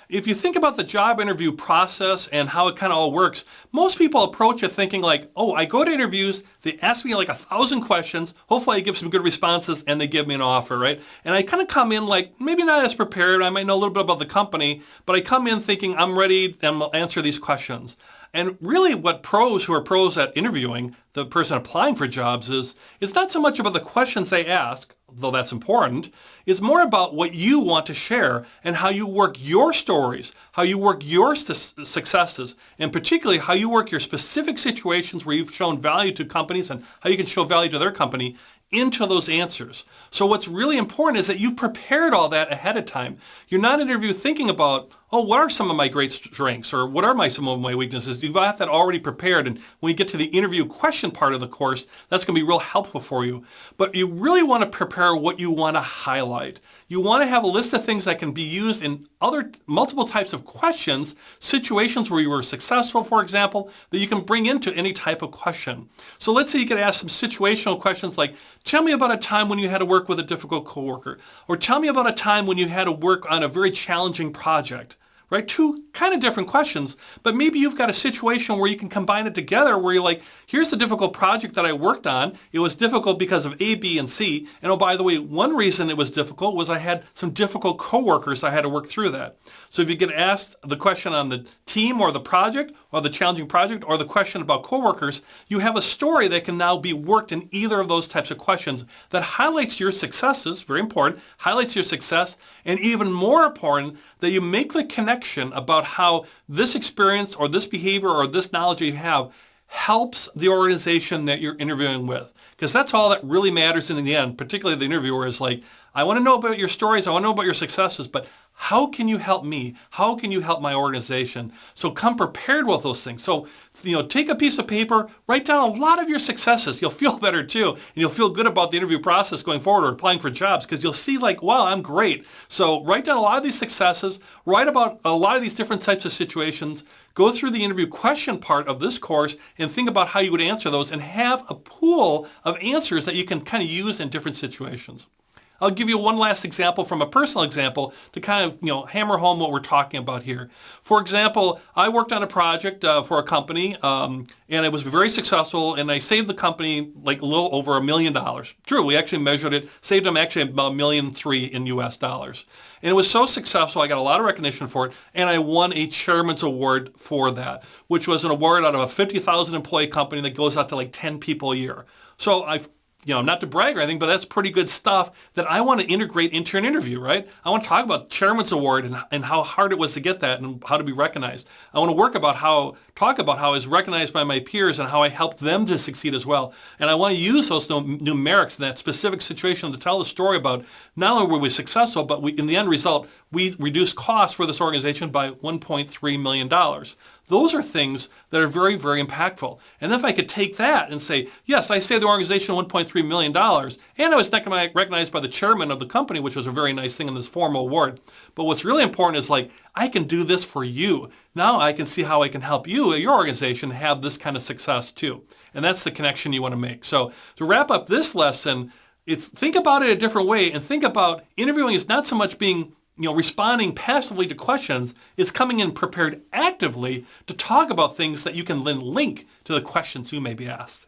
if you think about the job interview process and how it kind of all works, most people approach it thinking like, oh, I go to interviews, they ask me like 1,000 questions, hopefully I give some good responses and they give me an offer, right? And I kind of come in like, maybe not as prepared, I might know a little bit about the company, but I come in thinking I'm ready and I'll answer these questions. And really what pros who are pros at interviewing, the person applying for jobs is, it's not so much about the questions they ask, though that's important. It's more about what you want to share and how you work your stories, how you work your successes, and particularly how you work your specific situations where you've shown value to companies and how you can show value to their company into those answers. So what's really important is that you've prepared all that ahead of time. You're not in an interview thinking about, oh, what are some of my great strengths or what are some of my weaknesses? You've got that already prepared, and when you get to the interview question part of the course, that's going to be real helpful for you. But you really want to prepare what you want to highlight. You want to have a list of things that can be used in other multiple types of questions, situations where you were successful, for example, that you can bring into any type of question. So let's say you could ask some situational questions like, tell me about a time when you had to work with a difficult coworker, or tell me about a time when you had to work on a very challenging project. Right? Two kind of different questions, but maybe you've got a situation where you can combine it together where you're like, here's the difficult project that I worked on. It was difficult because of A, B, and C. And oh, by the way, one reason it was difficult was I had some difficult coworkers. I had to work through that. So if you get asked the question on the team or the project or the challenging project or the question about coworkers, you have a story that can now be worked in either of those types of questions that highlights your successes, very important, highlights your success, and even more important, that you make the connection about how this experience or this behavior or this knowledge you have helps the organization that you're interviewing with. Because that's all that really matters in the end, particularly the interviewer is like, I want to know about your stories, I want to know about your successes, but how can you help me? How can you help my organization? So come prepared with those things. So, take a piece of paper, write down a lot of your successes. You'll feel better too. And you'll feel good about the interview process going forward or applying for jobs because you'll see like, wow, I'm great. So write down a lot of these successes, write about a lot of these different types of situations, go through the interview question part of this course and think about how you would answer those and have a pool of answers that you can kind of use in different situations. I'll give you one last example from a personal example to kind of, hammer home what we're talking about here. For example, I worked on a project for a company, and it was very successful, and I saved the company like a little over $1 million. True, we actually measured it, saved them actually about $1.3 million in US dollars. And it was so successful, I got a lot of recognition for it, and I won a Chairman's Award for that, which was an award out of a 50,000 employee company that goes out to like 10 people a year. So not to brag or anything, but that's pretty good stuff that I want to integrate into an interview, right? I want to talk about Chairman's Award and how hard it was to get that and how to be recognized. I want to talk about how I was recognized by my peers and how I helped them to succeed as well. And I want to use those numerics in that specific situation to tell the story about not only were we successful, but in the end result, we reduced costs for this organization by $1.3 million. Those are things that are very, very impactful. And if I could take that and say, yes, I saved the organization $1.3 million, and I was recognized by the chairman of the company, which was a very nice thing in this formal award. But what's really important is like, I can do this for you. Now I can see how I can help you, your organization, have this kind of success too. And that's the connection you want to make. So to wrap up this lesson, think about it a different way and think about interviewing is not so much being responding passively to questions, is coming in prepared actively to talk about things that you can then link to the questions you may be asked.